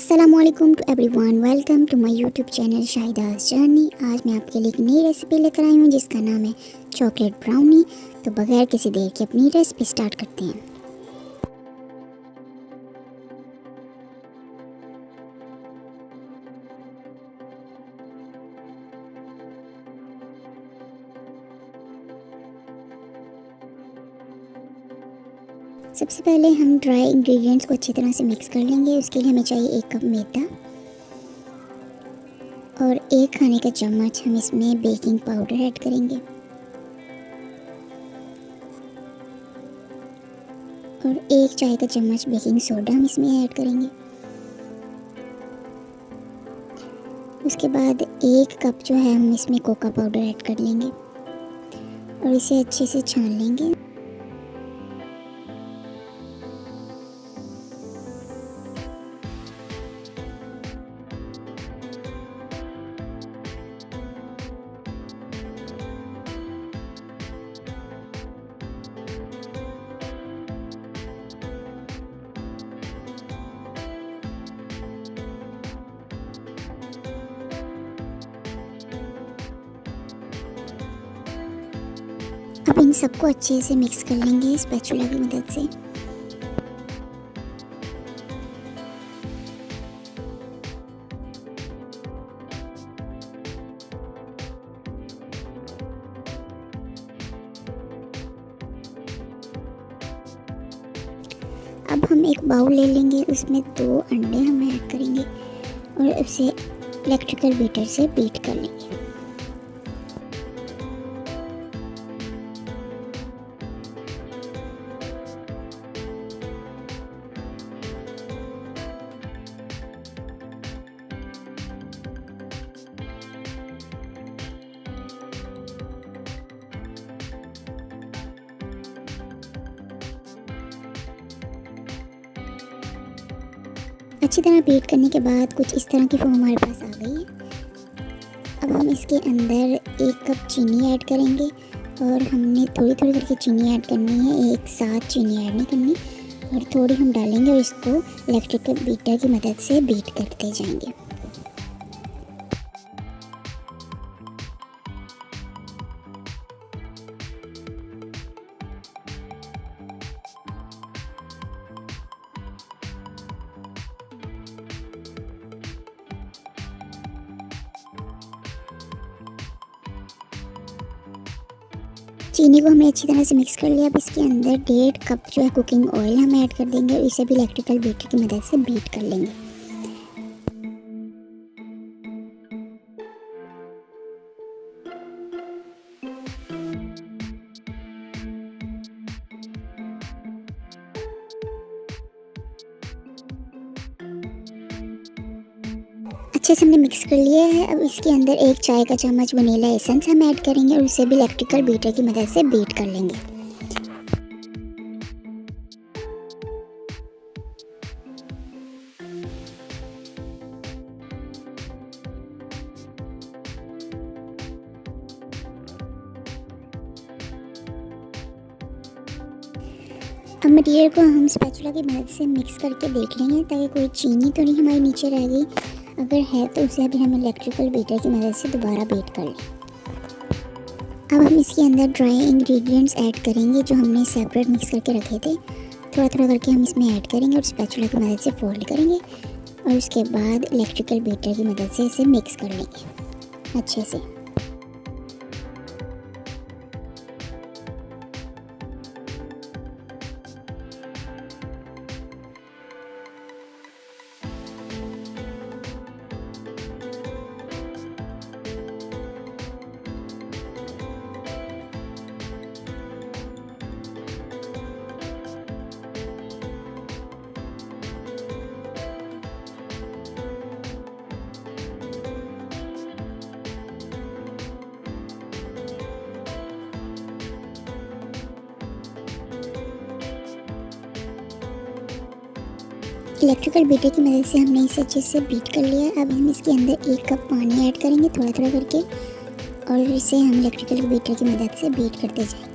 अस्सलामुअलैकुम to everyone, welcome to my YouTube channel Shahida's journey. आज मैं आपके लिए एक नई रेसिपी लेकर आई हूँ जिसका नाम है चॉकलेट ब्राउनी। तो बगैर किसी देर के अपनी रेसिपी स्टार्ट करते हैं। सबसे पहले हम ड्राई इंग्रेडिएंट्स को अच्छी तरह से मिक्स कर लेंगे। उसके लिए हमें चाहिए 1 कप मैदा और 1 खाने का चम्मच हम इसमें बेकिंग पाउडर ऐड करेंगे और 1 चाय का चम्मच बेकिंग सोडा हम इसमें ऐड करेंगे। उसके बाद 1 कप जो है हम इसमें कोका पाउडर ऐड कर लेंगे और इसे अच्छे से छान लेंगे। अब इन सबको अच्छे से मिक्स कर लेंगे स्पैचुला की मदद से। अब हम एक बाउल ले लेंगे, उसमें 2 अंडे हम ऐड करेंगे और उसे इलेक्ट्रिकल बीटर से बीट कर लेंगे। अच्छी तरह बीट करने के बाद कुछ इस तरह की फॉर्म हमारे पास आ गई है। अब हम इसके अंदर 1 कप चीनी ऐड करेंगे और हमने थोड़ी थोड़ी करके चीनी ऐड करनी है, एक साथ चीनी ऐड नहीं करनी। और थोड़ी हम डालेंगे और इसको इलेक्ट्रिकल बीटर की मदद से बीट करते जाएंगे। चीनी को हमने अच्छी तरह से मिक्स कर लिया। अब इसके अंदर 1.5 कप जो है कुकिंग ऑयल हम ऐड कर देंगे और इसे भी इलेक्ट्रिकल बीटर की मदद से बीट कर लेंगे। अच्छे से हमने मिक्स कर लिया है। अब इसके अंदर 1 चाय का चम्मच वनीला एसेंस हम ऐड करेंगे और उसे भी इलेक्ट्रिकल बीटर की मदद से बीट कर लेंगे। अब मटेरियल को हम स्पैचुला की मदद से मिक्स करके देख लेंगे ताकि कोई चीनी तो नहीं हमारी नीचे रह गई। अगर है तो उसे अभी हम इलेक्ट्रिकल बीटर की मदद से दोबारा बीट कर लें। अब हम इसके अंदर ड्राई इंग्रेडिएंट्स ऐड करेंगे जो हमने सेपरेट मिक्स करके रखे थे। थोड़ा थोड़ा करके हम इसमें ऐड करेंगे और स्पैचुला की मदद से फोल्ड करेंगे और उसके बाद इलेक्ट्रिकल बीटर की मदद से इसे मिक्स कर लेंगे अच्छे से। इलेक्ट्रिकल बीटर की मदद से हमने इसे अच्छे से बीट कर लिया। अब हम इसके अंदर 1 कप पानी ऐड करेंगे थोड़ा थोड़ा करके और इसे हम इलेक्ट्रिकल बीटर की मदद से बीट करते जाएंगे।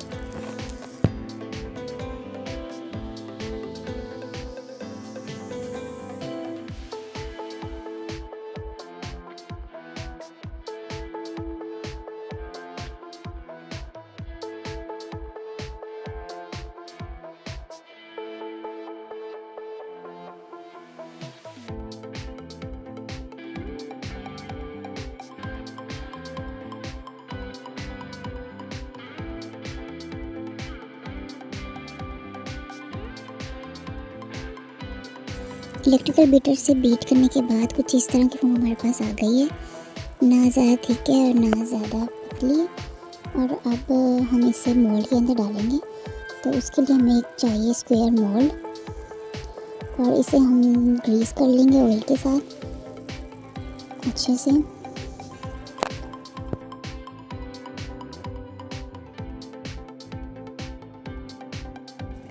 इलेक्ट्रिकल बीटर से बीट करने के बाद कुछ इस तरह की फोम हमारे पास आ गई है, ना ज़्यादा थिक है और ना ज़्यादा पतली है। और अब हम इसे मोल्ड के अंदर डालेंगे। तो उसके लिए हमें एक चाहिए स्क्वायर मोल्ड, और इसे हम ग्रीस कर लेंगे ऑयल के साथ अच्छे से।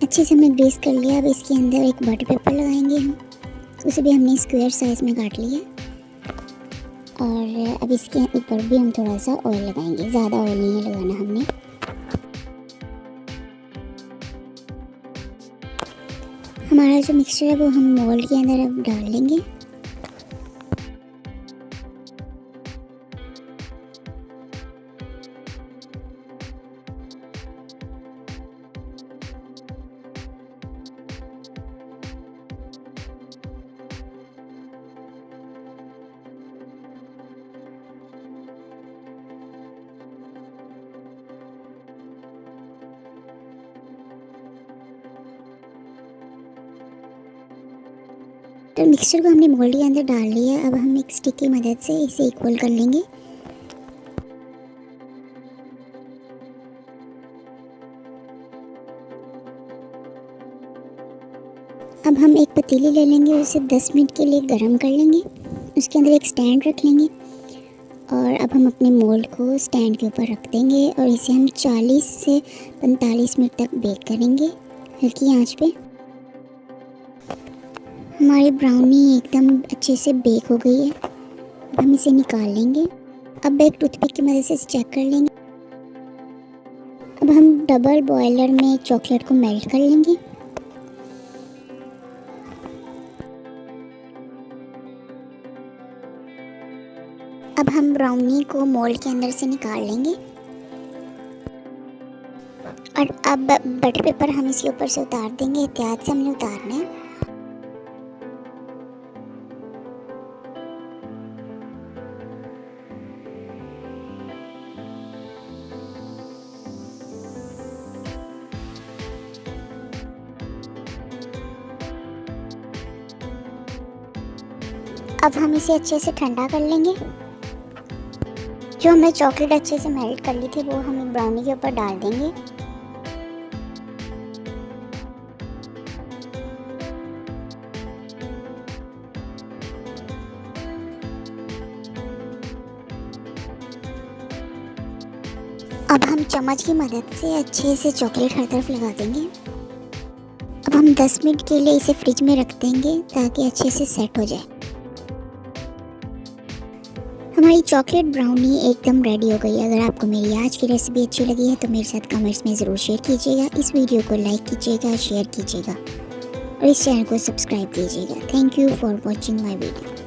अच्छे से हमने ग्रीस कर लिया। अब इसके अंदर एक बटर पेपर लगाएंगे हम, उसे भी हमने स्क्वायर साइज़ में काट लिया। और अब इसके ऊपर भी हम थोड़ा सा ऑयल लगाएंगे, ज़्यादा ऑयल नहीं लगाना हमने। हमारा जो मिक्सचर है वो हम मोल्ड के अंदर अब डाल लेंगे। तो मिक्सचर को हमने मोल्ड के अंदर डाल लिया। अब हम एक स्टिक की मदद से इसे इक्वल कर लेंगे। अब हम एक पतीली ले लेंगे, उसे 10 मिनट के लिए गर्म कर लेंगे। उसके अंदर एक स्टैंड रख लेंगे और अब हम अपने मोल्ड को स्टैंड के ऊपर रख देंगे और इसे हम 40 से 45 मिनट तक बेक करेंगे हल्की आंच पे। हमारी ब्राउनी एकदम अच्छे से बेक हो गई है। अब हम इसे निकाल लेंगे। अब एक टूथपिक की मदद से इसे चेक कर लेंगे। अब हम डबल बॉयलर में चॉकलेट को मेल्ट कर लेंगे। अब हम ब्राउनी को मोल्ड के अंदर से निकाल लेंगे और अब बटर पेपर हम इसके ऊपर से उतार देंगे। एहतियात से हमने उतारना है। अब हम इसे अच्छे से ठंडा कर लेंगे। जो हमने चॉकलेट अच्छे से मेल्ट कर ली थी वो हम ब्राउनी के ऊपर डाल देंगे। अब हम चम्मच की मदद से अच्छे से चॉकलेट हर तरफ लगा देंगे। अब हम 10 मिनट के लिए इसे फ्रिज में रख देंगे ताकि अच्छे से सेट हो जाए। हमारी चॉकलेट ब्राउनी एकदम रेडी हो गई है। अगर आपको मेरी आज की रेसिपी अच्छी लगी है तो मेरे साथ कमेंट्स में ज़रूर शेयर कीजिएगा। इस वीडियो को लाइक कीजिएगा, शेयर कीजिएगा और इस चैनल को सब्सक्राइब कीजिएगा। Thank you for watching my video.